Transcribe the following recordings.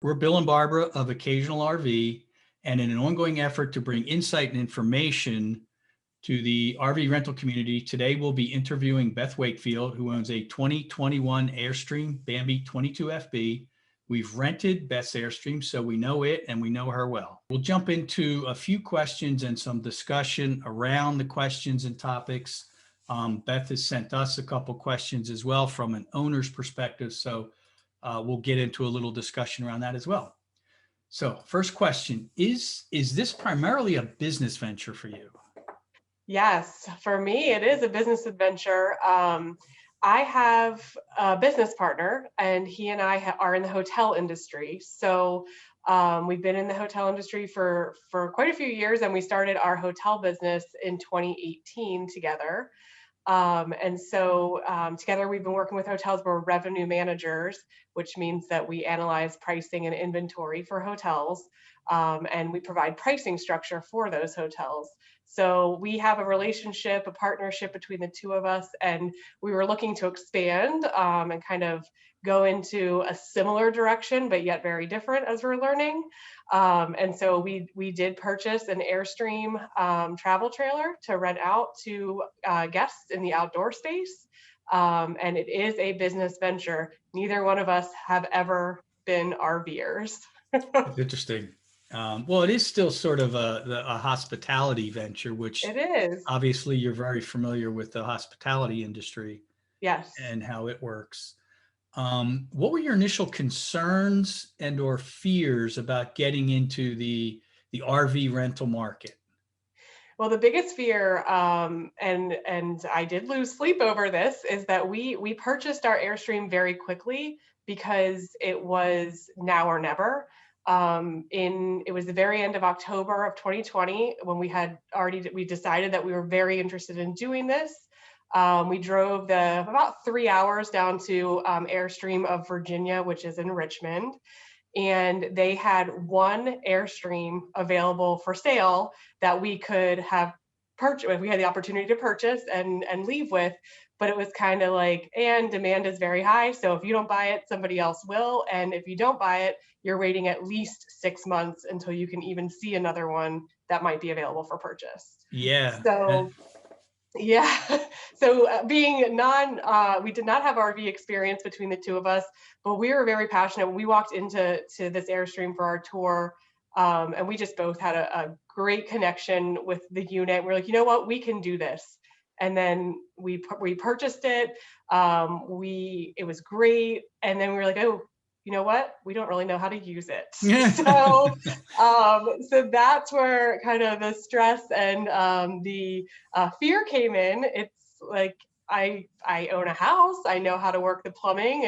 We're Bill and Barbara of Occasional RV, and in an ongoing effort to bring insight and information to the RV rental community, today we'll be interviewing Beth Wakefield, who owns a 2021 Airstream Bambi 22FB. We've rented Beth's Airstream, so we know it and we know her well. We'll jump into a few questions and some discussion around the questions and topics. Beth has sent us a couple questions as well from an owner's perspective, so we'll get into a little discussion around that as well. So first question, is this primarily a business venture for you? Yes, for me, it is a business adventure. I have a business partner, and he and I are in the hotel industry. So we've been in the hotel industry for quite a few years, and we started our hotel business in 2018 together. And so together we've been working with hotels. We're revenue managers, which means that we analyze pricing and inventory for hotels, and we provide pricing structure for those hotels. So we have a relationship, a partnership between the two of us, and we were looking to expand and kind of go into a similar direction, but yet very different as we're learning. And so we did purchase an Airstream travel trailer to rent out to guests in the outdoor space. And it is a business venture. Neither one of us have ever been RVers. That's interesting. Well, it is still sort of a hospitality venture, which It is. obviously you're very familiar with the hospitality industry. Yes. And how it works. What were your initial concerns and or fears about getting into the RV rental market? Well, the biggest fear, and I did lose sleep over this, is that we purchased our Airstream very quickly because it was now or never. It was the very end of October of 2020 when we decided that we were very interested in doing this. We drove about 3 hours down to Airstream of Virginia, which is in Richmond, and they had one Airstream available for sale that we could have purchased. We had the opportunity to purchase and leave with, but it was kind of like, and demand is very high. So if you don't buy it, somebody else will. And if you don't buy it, you're waiting at least 6 months until you can even see another one that might be available for purchase. Yeah. So yeah. So being we did not have RV experience between the two of us, but we were very passionate. We walked into this Airstream for our tour, and we just both had a great connection with the unit. We're like, you know what, we can do this. And then we purchased it. It was great. And then we were like, oh, you know what? We don't really know how to use it. So that's where kind of the stress and the fear came in. It's like I own a house. I know how to work the plumbing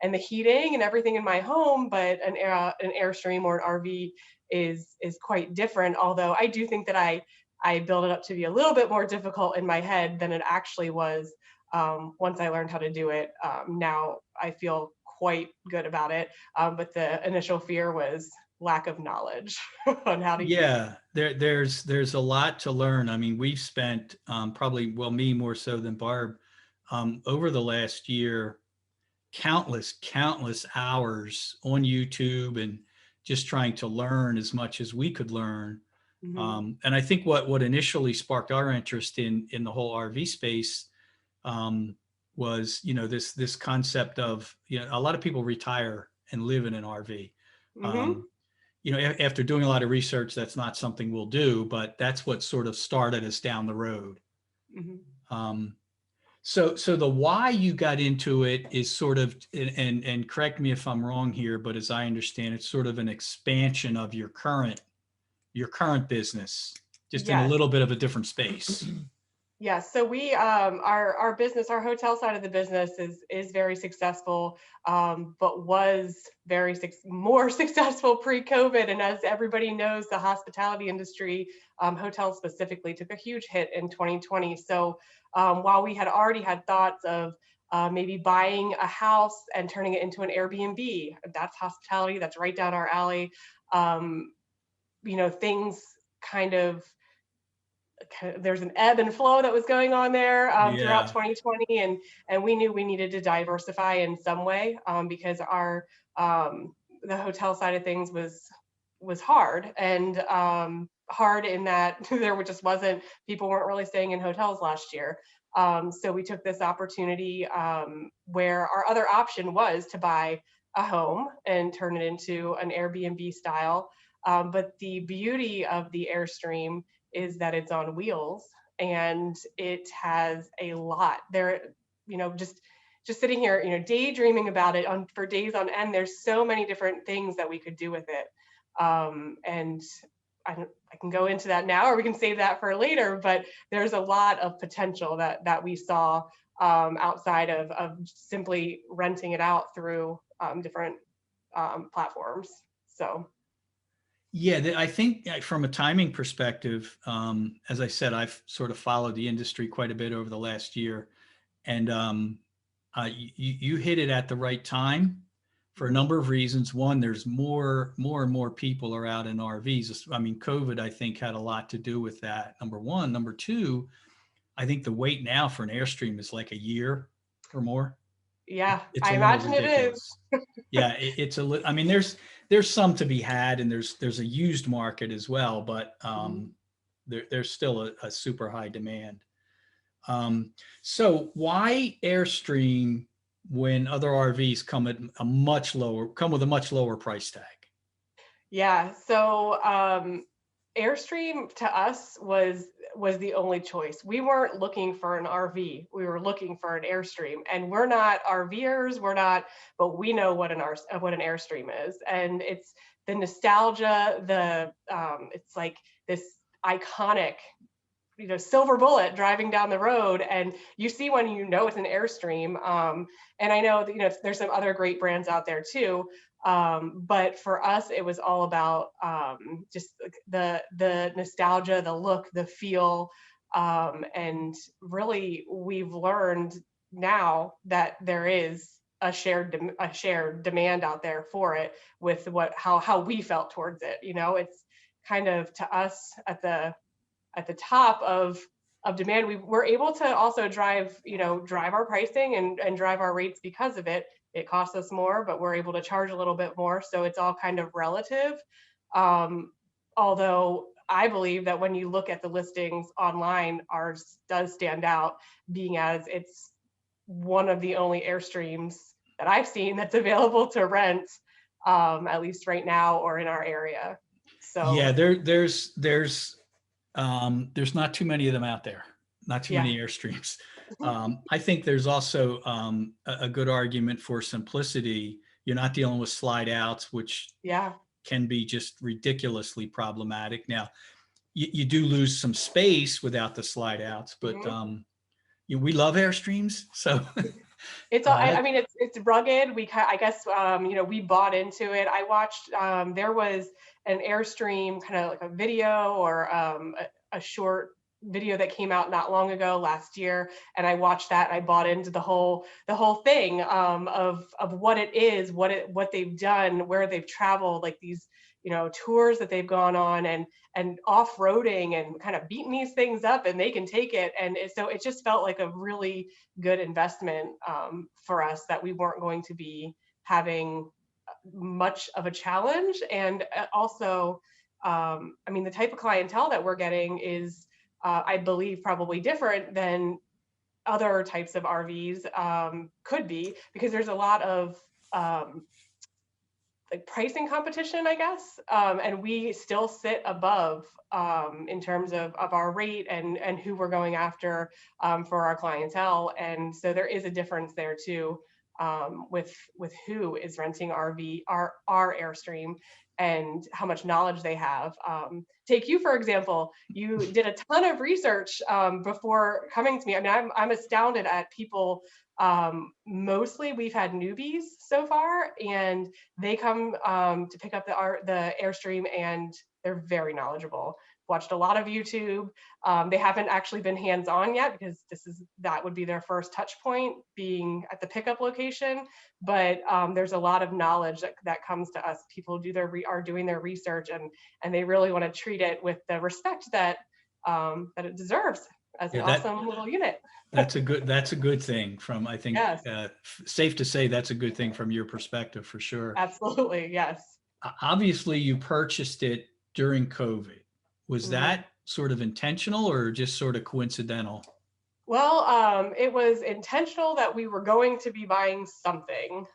and the heating and everything in my home, but an Airstream or an RV is quite different. Although I do think that I built it up to be a little bit more difficult in my head than it actually was once I learned how to do it. Now I feel quite good about it, but the initial fear was lack of knowledge on how to use it. There's a lot to learn. I mean, we've spent probably, well, me more so than Barb, over the last year, countless hours on YouTube and just trying to learn as much as we could learn. Mm-hmm. And I think what initially sparked our interest in the whole RV space was, this concept of, a lot of people retire and live in an RV. Mm-hmm. After doing a lot of research, that's not something we'll do, but that's what sort of started us down the road. Mm-hmm. So the why you got into it is sort of, and correct me if I'm wrong here, but as I understand, it's sort of an expansion of your current business, just in a little bit of a different space. Yes. So we, our business, our hotel side of the business is very successful, but was more successful pre-COVID. And as everybody knows, the hospitality industry, hotels specifically, took a huge hit in 2020. So while we had already had thoughts of maybe buying a house and turning it into an Airbnb, that's hospitality, that's right down our alley. Things kind of, there's an ebb and flow that was going on there throughout 2020, and we knew we needed to diversify in some way because the hotel side of things was hard, and hard in that there just wasn't, people weren't really staying in hotels last year. So we took this opportunity where our other option was to buy a home and turn it into an Airbnb style. But the beauty of the Airstream is that it's on wheels, and it has a lot there, just sitting here, daydreaming about it for days on end. There's so many different things that we could do with it. And I can go into that now, or we can save that for later, but there's a lot of potential that we saw outside of simply renting it out through different platforms. So. Yeah, I think from a timing perspective, as I said, I've sort of followed the industry quite a bit over the last year, and you hit it at the right time for a number of reasons. One, there's more and more people are out in RVs. I mean, COVID, I think, had a lot to do with that. Number one. Number two, I think the wait now for an Airstream is like a year or more. Yeah, It's a I little imagine it is. ridiculous. Yeah, it's I mean, there's some to be had, and there's a used market as well, but there's still a super high demand. So why Airstream when other RVs come with a much lower price tag? Yeah, so Airstream to us was the only choice. We weren't looking for an RV. We were looking for an Airstream, and we're not RVers. We're not, but we know what an Airstream is, and it's the nostalgia. It's like this iconic, silver bullet driving down the road, and you see when it's an Airstream. And I know that there's some other great brands out there too. But for us, it was all about just the nostalgia, the look, the feel, and really we've learned now that there is a shared demand out there for it with how we felt towards it. It's kind of, to us, at the top of demand. We were able to also drive our pricing and drive our rates because of it. It costs us more, but we're able to charge a little bit more. So it's all kind of relative. Although I believe that when you look at the listings online, ours does stand out, being as it's one of the only Airstreams that I've seen that's available to rent, at least right now or in our area. So yeah, there's not too many of them out there, not too many Airstreams. I think there's also a good argument for simplicity. You're not dealing with slide outs, which can be just ridiculously problematic. Now, you do lose some space without the slide outs, but we love Airstreams. So it's I mean, it's rugged. I guess we bought into it. I watched there was an Airstream kind of like a video or a short video that came out not long ago, last year, and I watched that and I bought into the whole thing of what it is, what they've done, where they've traveled, like these tours that they've gone on, and off-roading and kind of beating these things up, and they can take it. And so it just felt like a really good investment for us, that we weren't going to be having much of a challenge. And also, I mean, the type of clientele that we're getting is, I believe, probably different than other types of RVs could be, because there's a lot of like pricing competition, I guess, and we still sit above in terms of our rate and who we're going after for our clientele. And so there is a difference there too, with who is renting our Airstream and how much knowledge they have. Take you, for example, you did a ton of research before coming to me. I mean, I'm astounded at people. Mostly we've had newbies so far, and they come to pick up the Airstream, and they're very knowledgeable. Watched a lot of YouTube. They haven't actually been hands-on yet, because that would be their first touch point, being at the pickup location. But there's a lot of knowledge that comes to us. People are doing their research, and they really want to treat it with the respect that it deserves. as an Yeah, awesome little unit. that's a good thing from, I think, Yes, safe to say that's a good thing from your perspective for sure. absolutely. Yes. Obviously, you purchased it during COVID. Was Mhm. that sort of intentional or just sort of coincidental? Well, it was intentional that we were going to be buying something.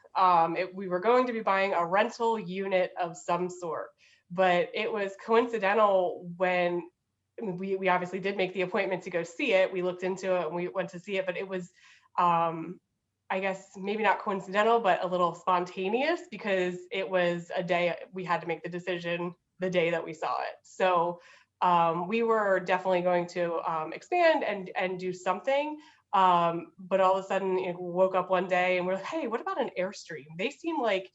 We were going to be buying a rental unit of some sort, but it was coincidental when we obviously did make the appointment to go see it. We looked into it and we went to see it, but it was, um, I guess, maybe not coincidental, but a little spontaneous because it was a day we had to make the decision the day that we saw it. So we were definitely going to expand and do something. But all of a sudden, woke up one day and we're like, hey, what about an Airstream? They seem like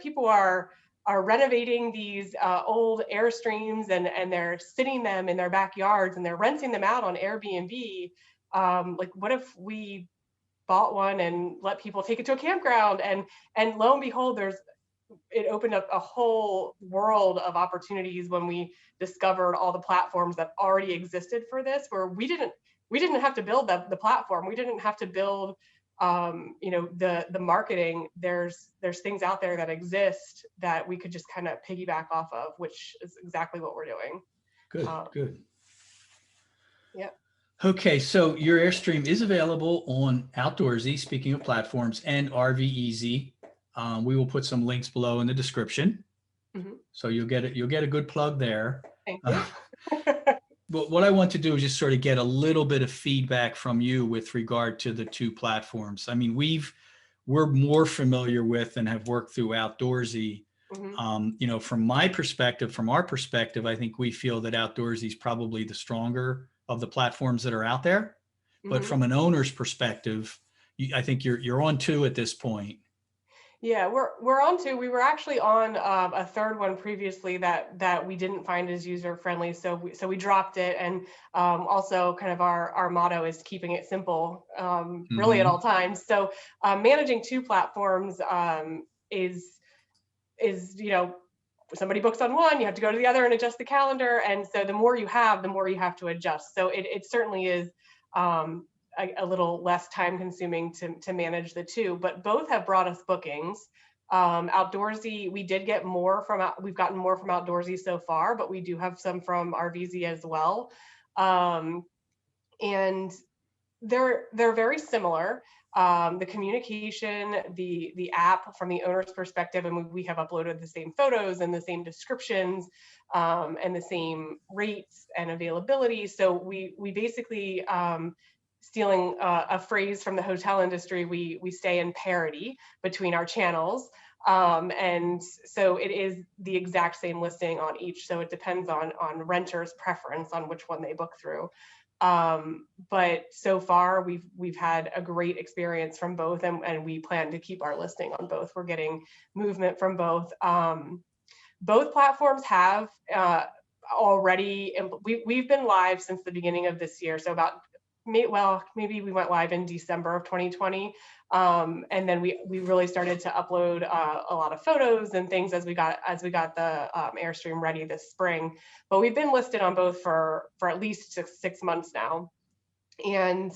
people are renovating these old Airstreams and they're sitting them in their backyards and they're renting them out on Airbnb. Like, what if we bought one and let people take it to a campground? And lo and behold, it opened up a whole world of opportunities when we discovered all the platforms that already existed for this, where we didn't have to build the platform. We didn't have to build the marketing. There's things out there that exist that we could just kind of piggyback off of, which is exactly what we're doing. Good, um, good. yeah. Okay, so your Airstream is available on Outdoorsy, speaking of platforms, and RV Easy. We will put some links below in the description. Hmm. So you'll get a good plug there. Thank Uh, you. but what I want to do is just sort of get a little bit of feedback from you with regard to the two platforms. I mean, we're more familiar with and have worked through Outdoorsy. Hmm. From my perspective, from our perspective, I think we feel that Outdoorsy is probably the stronger of the platforms that are out there. But Hmm. from an owner's perspective, I think you're on two at this point. Yeah, we're on to. We were actually on a third one previously that we didn't find as user friendly, so we dropped it. And also, kind of our motto is keeping it simple, really at all Hmm. times. So managing two platforms is somebody books on one, you have to go to the other and adjust the calendar, and so the more you have, the more you have to adjust. So it certainly is. A little less time consuming to manage the two, but both have brought us bookings. Outdoorsy, we've gotten more from Outdoorsy so far, but we do have some from RVZ as well. And they're very similar. The communication, the app from the owner's perspective, and we have uploaded the same photos and the same descriptions, and the same rates and availability. So we basically, stealing a phrase from the hotel industry, we stay in parity between our channels. And so it is the exact same listing on each. So it depends on renters' preference on which one they book through. But so far we've had a great experience from both, and we plan to keep our listing on both. We're getting movement from both. Both platforms have already, we've been live since the beginning of this year. So maybe we went live in December of 2020. And then we really started to upload a lot of photos and things as we got the Airstream ready this spring. But we've been listed on both for at least 6 months now. And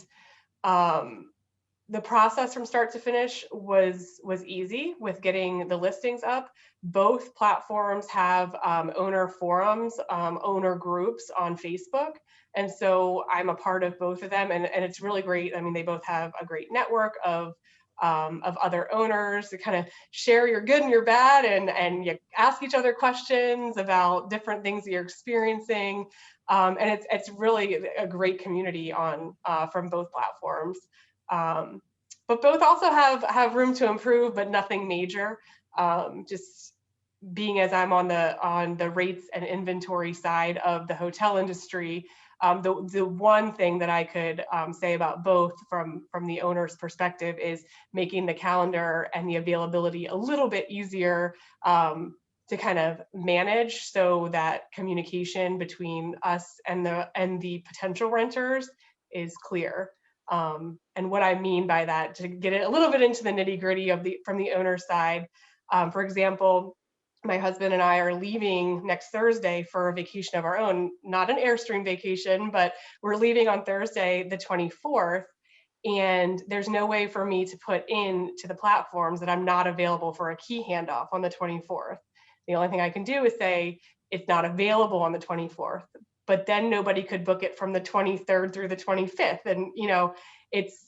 the process from start to finish was easy with getting the listings up. Both platforms have owner forums, owner groups on Facebook. And so I'm a part of both of them, and it's really great. I mean, they both have a great network of other owners to kind of share your good and your bad, and you ask each other questions about different things that you're experiencing. And it's really a great community on from both platforms. But both also have room to improve, but nothing major. Just being as I'm on the rates and inventory side of the hotel industry, the one thing that I could say about both from the owner's perspective is making the calendar and the availability a little bit easier to kind of manage, so that communication between us and the potential renters is clear. And what I mean by that, to get it a little bit into the nitty gritty from the owner side, for example, my husband and I are leaving next Thursday for a vacation of our own, not an Airstream vacation, but we're leaving on Thursday, the 24th. And there's no way for me to put in to the platforms that I'm not available for a key handoff on the 24th. The only thing I can do is say it's not available on the 24th, but then nobody could book it from the 23rd through the 25th. And, it's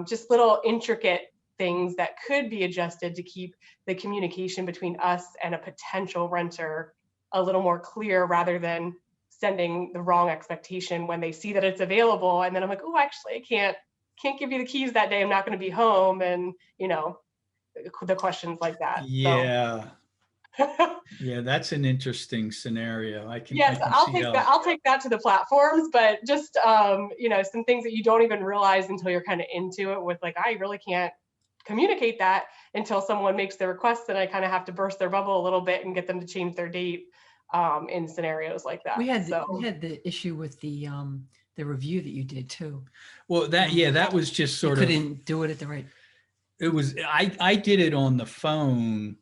just little intricate things that could be adjusted to keep the communication between us and a potential renter a little more clear, rather than sending the wrong expectation when they see that it's available. And then I'm like, oh, actually, I can't give you the keys that day. I'm not going to be home. And, the questions like that. So Yeah. Yeah, that's an interesting scenario. I yes, can I'll see take how. that. I'll take that to the platforms, but just, some things that you don't even realize until you're kind of into it, with like, I really can't communicate that until someone makes the request, and I kind of have to burst their bubble a little bit and get them to change their date in scenarios like that. We had the issue with the review that you did too. Well, that was just You sort of, couldn't do it at the right. it was, I did it on the phone,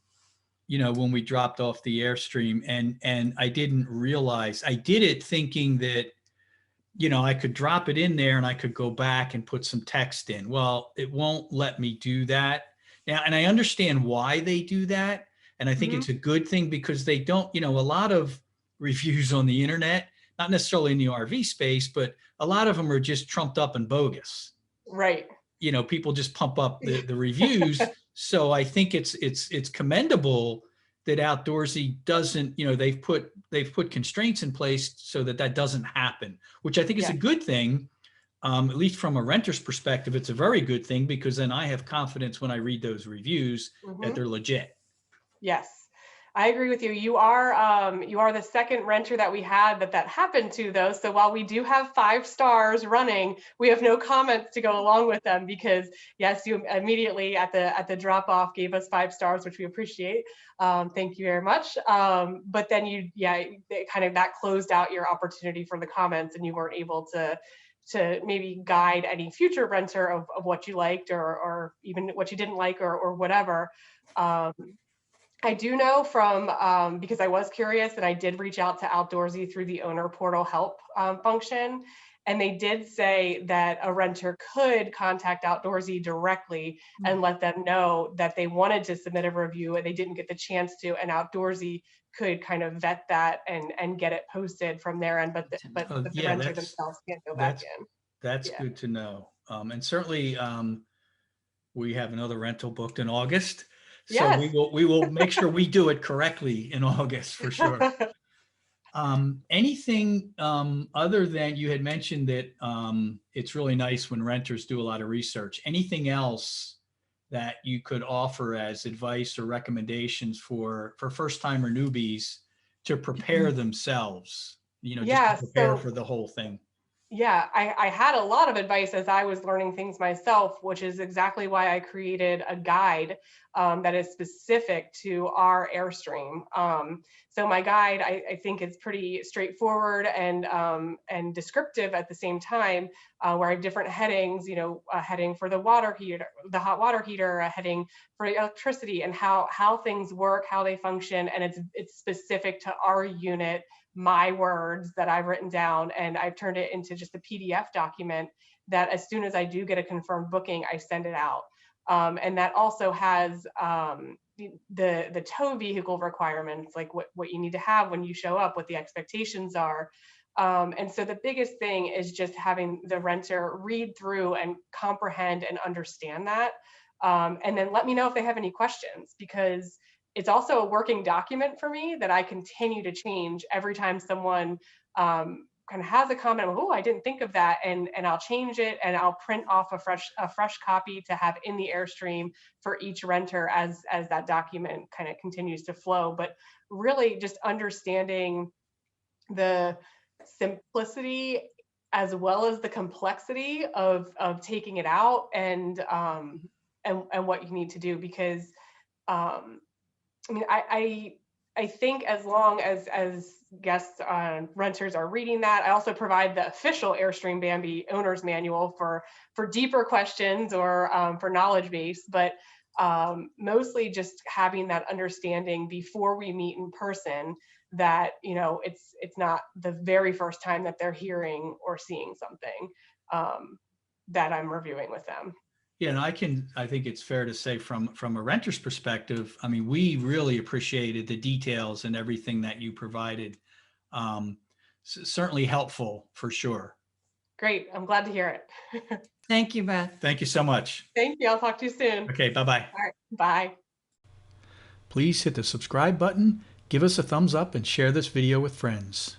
when we dropped off the Airstream, and I didn't realize, I did it thinking that, I could drop it in there and I could go back and put some text in. Well, it won't let me do that now. And I understand why they do that. And I think Mhm. it's a good thing, because they don't, a lot of reviews on the internet, not necessarily in the RV space, but a lot of them are just trumped up and bogus. Right. People just pump up the reviews. So I think it's commendable that Outdoorsy doesn't, they've put constraints in place so that doesn't happen, which I think is a good thing. At least from a renter's perspective, it's a very good thing, because then I have confidence when I read those reviews that they're legit. Yes, I agree with you. You are the second renter that we had that happened to, though. So while we do have 5 stars running, we have no comments to go along with them, because yes, you immediately at the drop off gave us 5 stars, which we appreciate. Thank you very much. But then that closed out your opportunity for the comments, and you weren't able to maybe guide any future renter of what you liked, or even what you didn't like, or whatever. I do know from, because I was curious, and I did reach out to Outdoorsy through the owner portal help function. And they did say that a renter could contact Outdoorsy directly and let them know that they wanted to submit a review and they didn't get the chance to, and Outdoorsy could kind of vet that and get it posted from their end, but the renter themselves can't go back in. That's good to know. And certainly we have another rental booked in August. So Yes. we will make sure we do it correctly in August for sure. Anything other than, you had mentioned that it's really nice when renters do a lot of research. Anything else that you could offer as advice or recommendations for first time or newbies to prepare themselves, just to prepare for the whole thing? Yeah, I had a lot of advice as I was learning things myself, which is exactly why I created a guide that is specific to our Airstream. So my guide, I think, is pretty straightforward and descriptive at the same time, where I have different headings, a heading for the water heater, the hot water heater, a heading for electricity, and how things work, how they function, and it's specific to our unit, my words that I've written down, and I've turned it into just a PDF document that as soon as I do get a confirmed booking, I send it out. And that also has the tow vehicle requirements, like what you need to have when you show up, what the expectations are. And so the biggest thing is just having the renter read through and comprehend and understand that. And then let me know if they have any questions, because it's also a working document for me that I continue to change every time someone kind of has a comment. Oh, I didn't think of that, and I'll change it, and I'll print off a fresh copy to have in the Airstream for each renter as that document kind of continues to flow. But really, just understanding the simplicity as well as the complexity of taking it out, and what you need to do, because I mean, I think as long as guests, renters are reading that, I also provide the official Airstream Bambi owner's manual for deeper questions or for knowledge base. But Mostly just having that understanding before we meet in person that, you know, it's not the very first time that they're hearing or seeing something that I'm reviewing with them. Yeah, and I think it's fair to say from a renter's perspective, I mean, we really appreciated the details and everything that you provided. Certainly helpful for sure. Great. I'm glad to hear it. Thank you, Beth. Thank you so much. Thank you. I'll talk to you soon. Okay, bye-bye. All right. Bye. Please hit the subscribe button, give us a thumbs up, and share this video with friends.